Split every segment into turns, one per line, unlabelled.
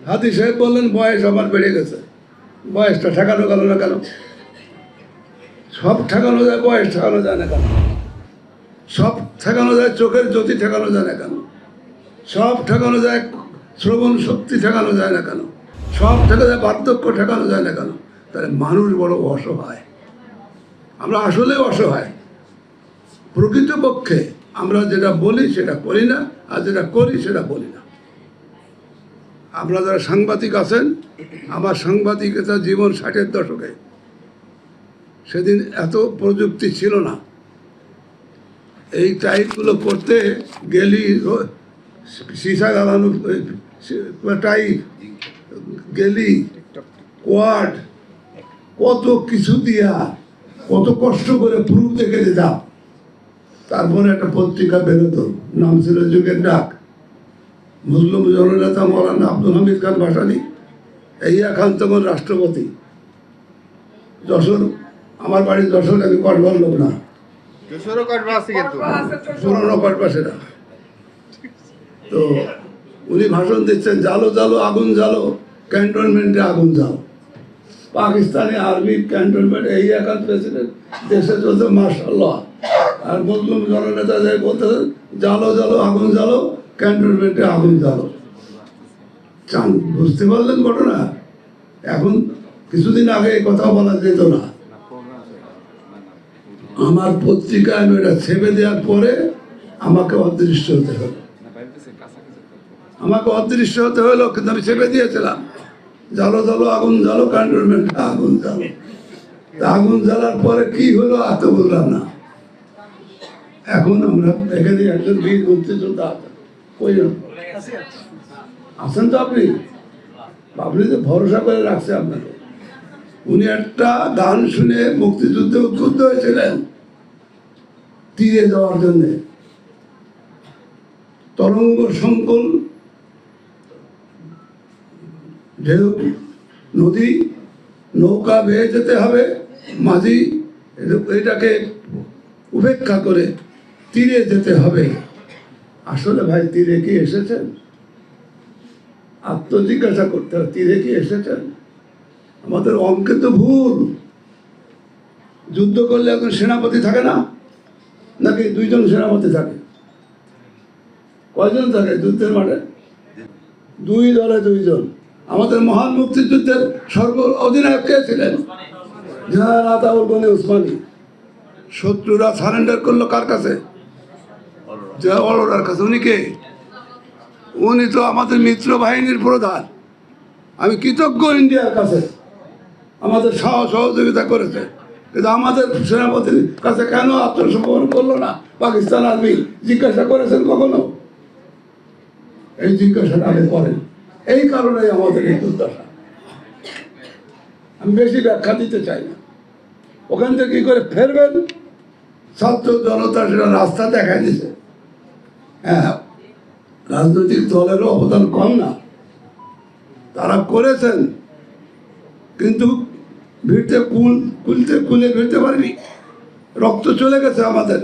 হাদি সাহেব বললেন বয়স আমার বেড়ে গেছে। বয়সটা ঠেকানো গেল না কেন? সব ঠেকানো যায়, বয়স ঠেকানো যায় না কেন? সব ঠেকানো যায়, চোখের জ্যোতি ঠেকানো যায় না কেন? সব ঠেকানো যায়, শ্রবণ শক্তি ঠেকানো যায় না কেন? সব ঠেকা যায়, বার্ধক্য ঠেকানো যায় না কেন? তাহলে মানুষ বড় অসহায়। আমরা আসলে অসহায়। প্রকৃতপক্ষে আমরা যেটা বলি সেটা করি না, আর যেটা করি সেটা বলি না। আপনারা যারা সাংবাদিক আছেন, আমার সাংবাদিকতা জীবন 60-এর দশকে। সেদিন এত প্রযুক্তি ছিল না। এই টাইপগুলো করতে গেলি সীসা গালানো টাইপ, গেলি কোয়াড, কত কিছু দিয়া, কত কষ্ট করে প্রুফ দেখে যেতাম। তারপরে একটা পত্রিকা বেরোতো, নাম ছিল যুগের ডাক। মুসলিম জননেতা মৌলানা আব্দুল হামিদ খান ভাসানী, ইয়া খান তখন রাষ্ট্রপতি। যশোর, আমার বাড়ি যশোর, আমি কসবার লোক না, পুরোনো কসবা সেটা। তো উনি ভাষণ দিচ্ছেন, জালো জালো আগুন জালো, ক্যান্টনমেন্টে আগুন জালো। পাকিস্তানি আর্মি ক্যান্টনমেন্ট, এই একাত প্রেসিডেন্ট, দেশে চলছে মাশাআল্লাহ। আর মুসলিম জননেতা যাই বলতেছেন, জালো জালো আগুন জালো, ক্যান্টনমেন্টে আগুন জালো। চান বুঝতে পারলেন ঘটনা? এখন কিছুদিন আগে এই কথা বলা যেত না। আমার পত্রিকায় আমি এটা ছেপে দেওয়ার পরে আমাকে অদৃশ্য হতে হলো। আমাকে অদৃশ্য হতে হলো, কিন্তু আমি ছেপে দিয়েছিলাম, জালো জালো আগুন জালো, ক্যান্টনমেন্টে আগুন জালো। আগুন জ্বালার পরে কি হলো আর তো বললাম না। এখন আমরা এখানে একজন বীর মুক্তিযোদ্ধা আছেন তো, আপনি তো ভরসা করে রাখছে আপনাকে। উনি একটা গান শুনে মুক্তিযুদ্ধে উদ্বুদ্ধ হয়েছিলেন তীরে যাওয়ার জন্যে। তরঙ্গ সংকুল ঢেউ, নদী, নৌকা বেয়ে যেতে হবে, মাঝি এটাকে উপেক্ষা করে তীরে যেতে হবে। আসলে ভাই তীরে কি এসেছেন? আত্মজিজ্ঞাসা করতে হবে, তীরে কি এসেছেন? আমাদের অঙ্কে তো ভুল। যুদ্ধ করলে এখন সেনাপতি থাকে না, নাকি 2জন সেনাপতি থাকে? কয়জন থাকে যুদ্ধের মাঠে? 2 দলে 2জন। আমাদের মহান মুক্তিযুদ্ধের সর্ব অধিনায়ক কে ছিলেন? জেনারেল আতাউল গনি উসমানী। শত্রুরা সারেন্ডার করলো কার কাছে? অলোরার কাছে। উনি কে? উনি তো আমাদের মিত্র বাহিনীর প্রধান। আমি কৃতজ্ঞ ইন্ডিয়ার কাছে, আমাদের সহযোগিতা করেছে। কিন্তু আমাদের সেনাপতির কাছে কেন আত্মসমর্পণ করলো না পাকিস্তান আর্মি? জিজ্ঞাসা করেছেন কখনো? এই জিজ্ঞাসাটা আগে করেন। এই কারণেই আমাদের এই দুর্দশা। আমি বেশি ব্যাখ্যা দিতে চাই না। ওখান থেকে কি করে ফেরবেন? ছাত্র জনতা সেটা রাস্তা দেখায় দিছে। হ্যাঁ, রাজনৈতিক দলেরও অবদান কম না, তারা করেছেন, কিন্তু কুলে ভিড়তে পারেনি। রক্ত চলে গেছে আমাদের,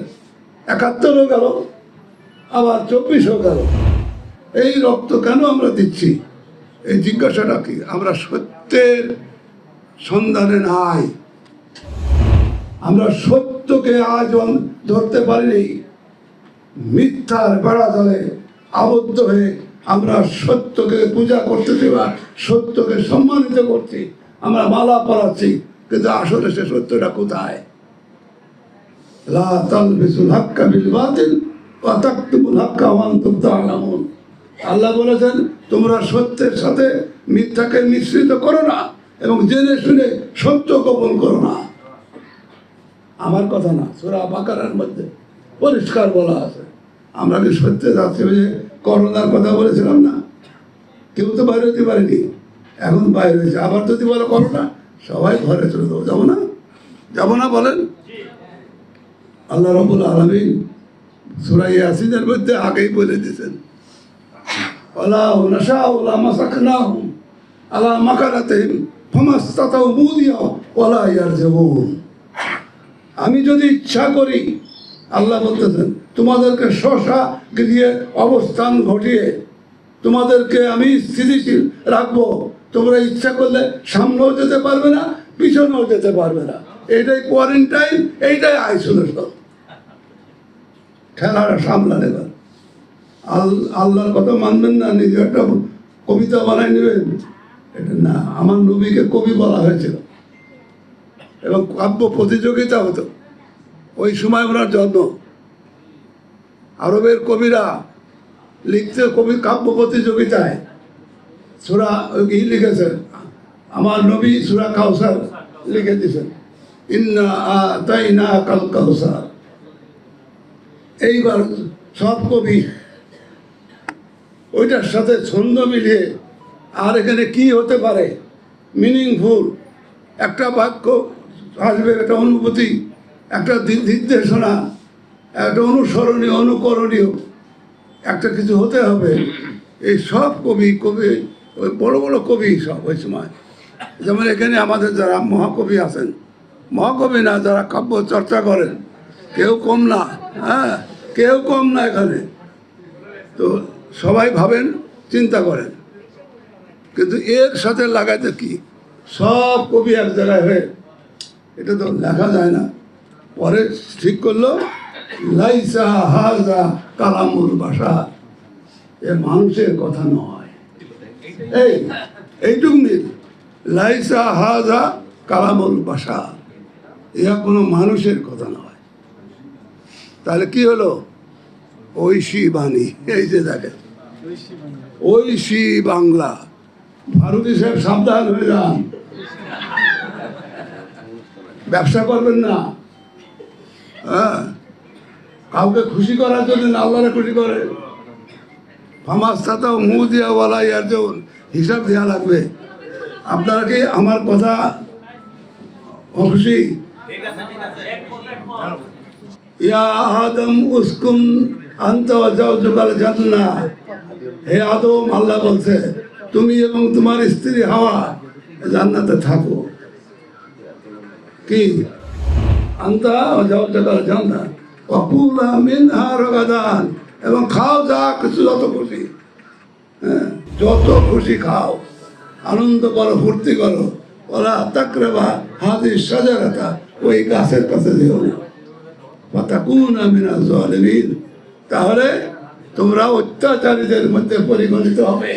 71 গেল, আবার 24 গেল। এই রক্ত কেন আমরা দিচ্ছি? এই জিজ্ঞাসাটা কি? আমরা সত্যের সন্ধানে নাই। আমরা সত্যকে আজ ধরতে পারিনি। মিথ্যার বেড়াজালে আবদ্ধ হয়ে আমরা সত্যকে পূজা করতেছি বা সত্যকে সম্মানিত করছি, আমরা মালা পরাচ্ছি, কিন্তু আসলে সে সত্যটা কোথায়? লা তালবিসুল হাক্কা বিল বাতিল ওয়া তাকতুমুল হাক্কা ওয়া আনতুম তা'লামুন। আল্লাহ বলেছেন, তোমরা সত্যের সাথে মিথ্যাকে মিশ্রিত করো না এবং জেনে শুনে সত্য গোপন করো না। আমার কথা না, সূরা বাকারার মধ্যে পরিষ্কার বলা আছে। আমরা কি সত্যে যাচ্ছি? ওই যে করোনার কথা বলেছিলাম না, কেউ তো বাইরে হতে পারেনি, এখন বাইরে হয়েছে। আবার যদি বলে করোনা, সবাই ঘরে চলে যাবো। যাবো না? যাবো না বলেন? আল্লাহ রাব্বুল আলামিন সূরা ইয়াসিনের মধ্যে আগেই বলে দিয়েছেন, ওয়ালাউ নাশাউ লামাসাকনাহুম আলা মাকারাতিহিম ফামাসতাতাউ মুদিয়া ওয়ালা ইয়ারজিউন। আমি যদি ইচ্ছা করি, আল্লাহ বলতেছেন, তোমাদেরকে শশা গিয়ে অবস্থান ঘটিয়ে তোমাদেরকে আমি স্থিতিশীল রাখবো, তোমরা ইচ্ছা করলে সামনেও যেতে পারবে না, পিছনেও যেতে পারবে না। এইটাই কোয়ারেন্টাইন, এইটাই আইসোলেশন। খেলাটা সামলা নেবেন, আল্লাহর কথা মানবেন না, নিজে একটা কবিতা বানাই নেবেন, এটা না। আমার নবীকে কবি বলা হয়েছিল এবং কাব্য প্রতিযোগিতা হতো, ওই সময় ওনার জন্ম। আরবের কবিরা লিখতে কবি কাব্য প্রতিযোগিতায় সূরা কি লিখেছেন, আমার নবী সূরা কাউসার লিখে দিয়েছেন, ইন্না আতাইনা কাল কাউসার। এইবার সব কবি ওইটার সাথে ছন্দ মিলিয়ে, আর এখানে কি হতে পারে মিনিংফুল একটা বাক্য আসবে, একটা অনুভূতি, একটা নির্দেশনা, একটা অনুসরণীয় অনুকরণীয় একটা কিছু হতে হবে। এই সব কবি ওই বড় বড় কবি সব ওই সময়, যেমন এখানে আমাদের যারা মহাকবি আছেন, মহাকবি না, যারা কাব্য চর্চা করেন, কেউ কম না, হ্যাঁ কেউ কম না এখানে। তো সবাই ভাবেন, চিন্তা করেন, কিন্তু এর সাথে লাগাইতে কি সব কবি এক জায়গায় হয়ে, এটা তো লেখা যায় না। পরে ঠিক করলো লাইসা হাজা কালামুল বাশার, এ মানুষের কথা নয়। এইটুকু মিল, লাইসা হাজা কালামুল বাশার, ইহা কোনো মানুষের কথা নয়। তাহলে কি হলো? ঐশী বাণী। এই যে দেখেন, ঐশী বাংলা। ফারুকী সাহেব সাবধান হয়ে যান, ব্যবসা করবেন না। হ্যাঁ, কাউকে খুশি করার জন্য না, আল্লাহরে খুশি করে। ফামাস্তাতাও মুখ দিয়া বলা, ইয়ার যেমন হিসাব দেওয়া লাগবে। আপনারা কি আমার কথা খুশি? ইয়া আদম উসকুন আনতা ওয়া যাওজুকাল জান্নাহ, হে আদম, আল্লাহ বলছে তুমি এবং তোমার স্ত্রী হাওয়া জান্নাতে থাকো। কি আনতা ওয়া যাওজুকাল জান্নাহ ওয়া কুলা মিনহা রাগাদান, এবং খাও যা কিছু, যত খুশি, হ্যাঁ যত খুশি খাও, আনন্দ করো, ফুর্তি করো। ওরা তাকরাবা হাদিস শাজারাতা, ওই গাছের কাছে যেও না, ফাতাকুনা মিনাজ জালিমিন, তাহলে তোমরা অত্যাচারীদের মধ্যে পরিগণিত হবে।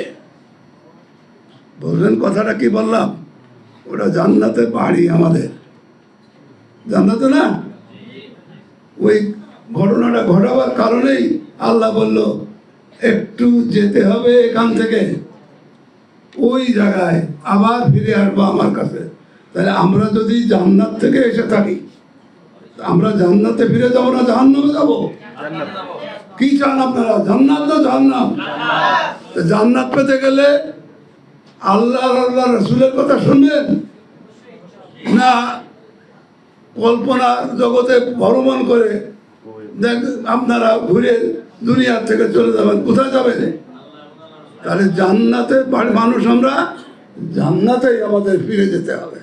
বললেন কথাটা কি বললাম? ওটা জান্নাতে বাড়ি, আমাদের জান্নাতে না। ওই ঘটনাটা ঘটাবার কারণেই আল্লাহ বলল একটু যেতে হবে এখান থেকে, ওই জায়গায় আবার ফিরে আসবো আমার কাছে। তাহলে আমরা যদি জান্নাত থেকে এসে থাকি, আমরা জান্নাতে ফিরে যাবো না জাহান্নামে যাবো? কি চান আপনারা? জান্নাত না জাহান্নাম? জান্নাত পেতে গেলে আল্লাহ রসুলের কথা শুনবেন না কল্পনা জগতে ভ্রমণ করে আপনারা ঘুরে দুনিয়ার থেকে চলে যাবেন? কোথায় যাবেন? তাহলে জান্নাতে মানুষ, আমরা জান্নাতেই আমাদের ফিরে যেতে হবে।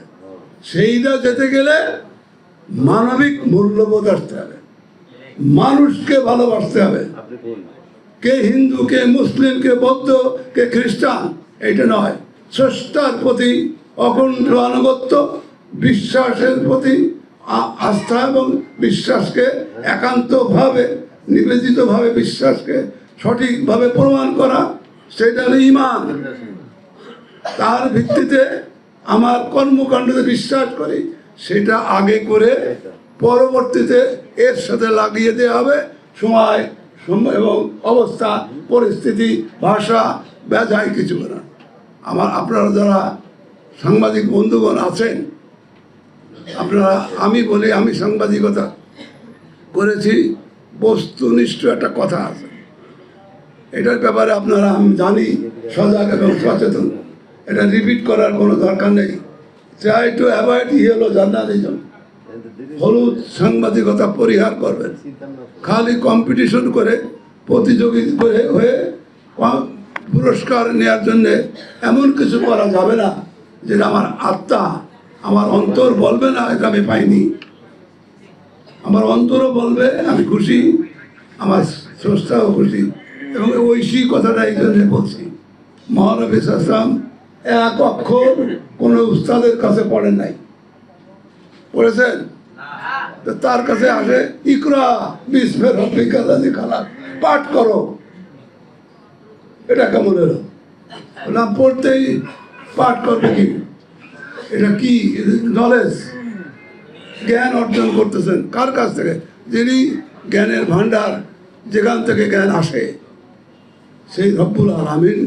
সেইটা যেতে গেলে মানবিক মূল্যবোধ আসতে হবে, মানুষকে ভালোবাসতে হবে। কে হিন্দু, কে মুসলিম, কে বৌদ্ধ, কে খ্রিস্টান, এইটা নয়। স্রষ্টার প্রতি অকুণ্ঠ আনুগত্য, বিশ্বাসের প্রতি আস্থা এবং বিশ্বাসকে একান্তভাবে, নিবেদিতভাবে বিশ্বাসকে সঠিকভাবে প্রমাণ করা, সেটা হলো ঈমান। তার ভিত্তিতে আমার কর্মকাণ্ডে বিশ্বাস করি, সেটা আগে করে পরবর্তীতে এর সাথে লাগিয়ে দেওয়া হবে সময় এবং অবস্থা, পরিস্থিতি, ভাষা, বেজায় কিছু না। আপনারা যারা সাংবাদিক বন্ধুগণ আছেন, আপনারা, আমি বলি আমি সাংবাদিকতা করেছি, বস্তুনিষ্ঠ একটা কথা আছে, এটার ব্যাপারে আপনারা আমি জানি সজাগ এবং সচেতন। এটা রিপিট করার কোনো দরকার নেই। Try to avoid yellow journalism, হলুদ সাংবাদিকতা পরিহার করবেন। খালি কম্পিটিশন করে, প্রতিযোগী হয়ে পুরস্কার নেওয়ার জন্যে এমন কিছু করা যাবে না যেটা আমার আত্মা, আমার অন্তর বলবে না এটা আমি পাইনি। আমার অন্তরও বলবে আমি খুশি, আমার স্রষ্টাও খুশি। এবং ঐশী কথাটা এই জন্যে বলছি। মহানবী সাল্লাল্লাহু এক অক্ষর কোনো উস্তাদের কাছে পড়েন নাই, পড়েছেন? তো তার কাছে আসে ইকরা বিসমি রাব্বিকা আল্লাযী খালাক, পাঠ করো। এটা কেমন এলো? না পড়তেই পাঠ করবে কি? এটা কি নলেজ? জ্ঞান অর্জন করতেছেন কার কাছ থেকে? যিনি জ্ঞানের ভান্ডার, যেখান থেকে জ্ঞান আসে, সেই রব্বুল আলামিন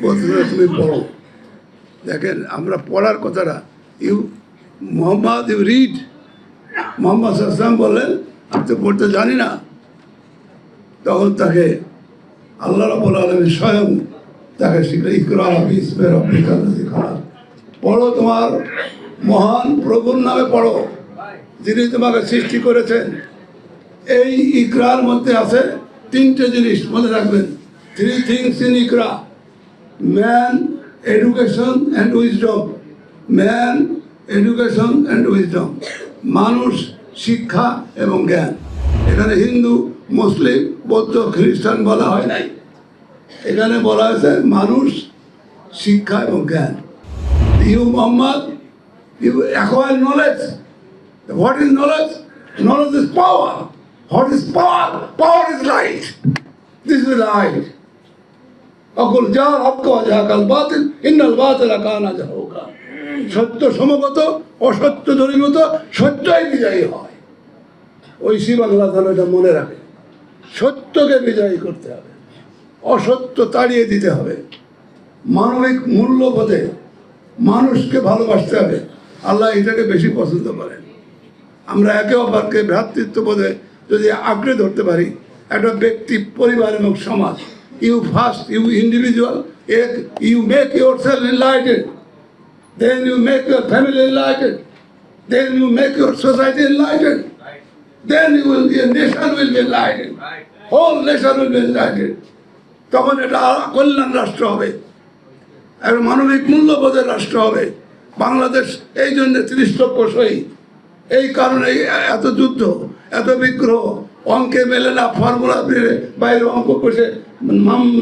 বলতেছে তুমি পড়ো। দেখেন আমরা পড়ার কথাটা, মোহাম্মদ ইউ রিড। মোহাম্মদ সাল্লাল্লাহু বললেন আমি তো পড়তে জানি না, তখন তাকে আল্লাহ রাব্বুল আলামিন স্বয়ং তাকে শিখলে ইকরা বিসমি রাব্বিকা আল্লাযী খালাক, পড়ো, তোমার মহান প্রভুর নামে পড়ো যিনি তোমাকে সৃষ্টি করেছেন। এই ইকরার মধ্যে আছে তিনটে জিনিস, মনে রাখবেন, three things in Iqra: man, education and wisdom. Man, education and wisdom, মানুষ, শিক্ষা এবং জ্ঞান। এখানে হিন্দু, মুসলিম, বৌদ্ধ, খ্রিস্টান বলা হয় নাই, এখানে বলা হয়েছে মানুষ, শিক্ষা এবং জ্ঞান। You Mohammad, you acquire knowledge. What is knowledge? Knowledge is power. What is power? Power is light. This is light. أقول جاء الحق وزهق الباطل إن الباطل كان زهوقا. সত্য সমগত, অসত্য দূরীভূত, সত্যই বিজয়ী হয়। ঐশী বাংলা তাহলে এটা মনে রাখে, সত্যকে বিজয়ী করতে হবে, অসত্য তাড়িয়ে দিতে হবে, মানবিক মূল্যবোধে মানুষকে ভালোবাসতে হবে। আল্লাহ এটাকে বেশি পছন্দ করেন। আমরা একে অপরকে ভ্রাতৃত্ববোধে যদি আঁকড়ে ধরতে পারি, একটা ব্যক্তি, পরিবার এবং সমাজ, you first, you individual, you make yourself enlightened, then you make your family enlightened, then you make your society enlightened, then you will be, nation will be enlightened, whole nation will be enlightened. তখন এটা কল্যাণ রাষ্ট্র হবে, একটা মানবিক মূল্যবোধের রাষ্ট্র হবে। বাংলাদেশ এই জন্য 30 লক্ষ শহীদ, এই কারণে এত যুদ্ধ, এত বিগ্রহ, অঙ্কে মেলে না, ফর্মুলা দিয়ে বাইরে অঙ্ক কষে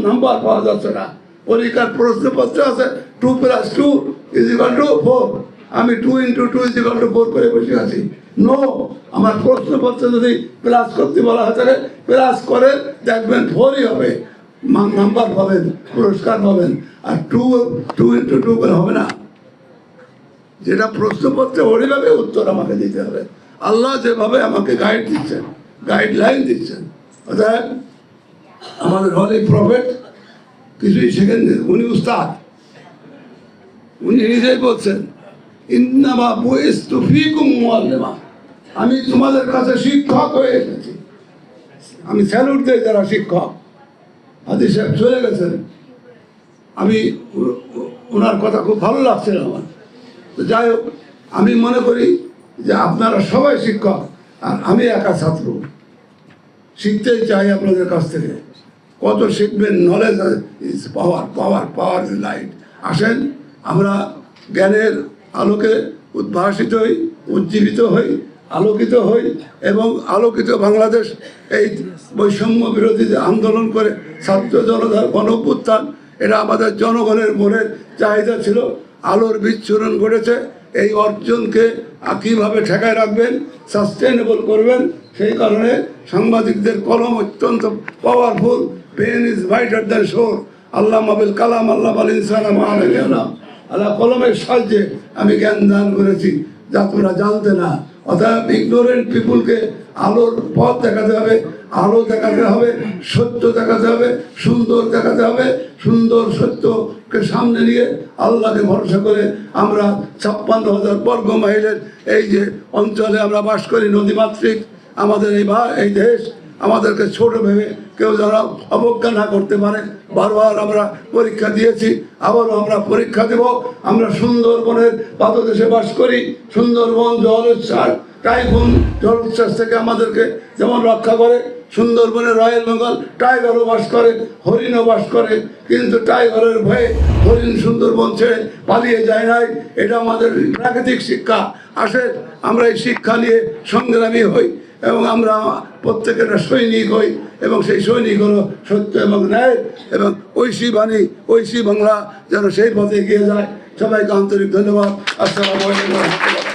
নাম্বার পাওয়া যাচ্ছে না। পরীক্ষার প্রশ্নপত্র আছে 2 + 2 = 4, আমি 2 × 2 = 4 করে বসে আছি। নো, আমার প্রশ্নপত্র যদি প্লাস করতে বলা হয় তাহলে প্লাস করে দেখবেন 4ই হবে, নাম্বার পাবেন, পুরস্কার পাবেন। আর 2 × 2 করে হবে না। যেটা প্রশ্নপত্রে ওইভাবে উত্তর আমাকে দিতে হবে। আল্লাহ যেভাবে আমাকে গাইড দিচ্ছেন, গাইডলাইন দিচ্ছেন, অর্থাৎ আমাদের হলি প্রফেট কিছুই শেখেন, উনি উস্তাদ, উনি নিজেই বলছেন ইন্নামা বুইস্তু ফীকুম মুআল্লিমা, আমি তোমাদের কাছে শিক্ষক হয়ে এসেছি। আমি স্যালুট দেই যারা শিক্ষক। হাদিস সাহেব চলে গেছেন, আমি ওনার কথা খুব ভালো লাগছিল আমার। তো যাই হোক, আমি মনে করি যে আপনারা সবাই শিক্ষক আর আমি একা ছাত্র। শিখতেই চাই আপনাদের কাছ থেকে, কত শিখবেন। Knowledge is power, power, power is light. আসেন আমরা জ্ঞানের আলোকে উদ্ভাসিত হই, উজ্জীবিত হই, আলোকিত হই এবং আলোকিত বাংলাদেশ। এই বৈষম্য বিরোধী যে আন্দোলন করে ছাত্র জনতার গণ-অভ্যুত্থান, এটা আমাদের জনগণের মনের চাহিদা ছিল। আলোর বিচ্ছুরণ ঘটেছে। এই অর্জনকে কীভাবে ঠেকায় রাখবেন, সাস্টেনেবল করবেন, সেই কারণে সাংবাদিকদের কলম অত্যন্ত powerful. Pen is brighter than sword. আল্লাহ মাবিল কালাম আল্লাহ আল ইনসান আল্লাহ কলমের সাহায্যে আমি জ্ঞান দান করেছি যা তোমরা জানতে না। অর্থাৎ ইগনোরেন্ট পিপুলকে আলোর পথ দেখাতে হবে, আলো দেখাতে হবে, সত্য দেখাতে হবে, সুন্দর দেখাতে হবে। সুন্দর সত্যকে সামনে নিয়ে আল্লাহকে ভরসা করে আমরা 56,000 বর্গ মাইলের এই যে অঞ্চলে আমরা বাস করি, নদীমাতৃক আমাদের এই দেশ, আমাদেরকে ছোট ভেবে কেউ যেন অবজ্ঞা না করতে পারে। বারবার আমরা পরীক্ষা দিয়েছি, আবারও আমরা পরীক্ষা দেব। আমরা সুন্দরবনের পাদদেশে বাস করি। সুন্দরবন জলোচ্ছ্বাস, টাইফুন জলোচ্ছ্বাস থেকে আমাদেরকে যেমন রক্ষা করে, সুন্দরবনের রয়্যাল বেঙ্গল টাইগারও বাস করে, হরিণও বাস করে। কিন্তু টাইগারের ভয়ে হরিণ সুন্দরবন ছেড়ে পালিয়ে যায় নাই। এটা আমাদের প্রাকৃতিক শিক্ষা। আসে আমরা এই শিক্ষা নিয়ে সংগ্রামী হই এবং আমরা প্রত্যেকের সৈনিক হই। এবং সেই সৈনিক হলো সত্য এবং ন্যায় এবং ঐশী বাণী ঐশী বাংলা যেন সেই পথে এগিয়ে যায়। সবাইকে আন্তরিক ধন্যবাদ। আসসালামু আলাইকুম ওয়া রাহমাতুল্লাহ।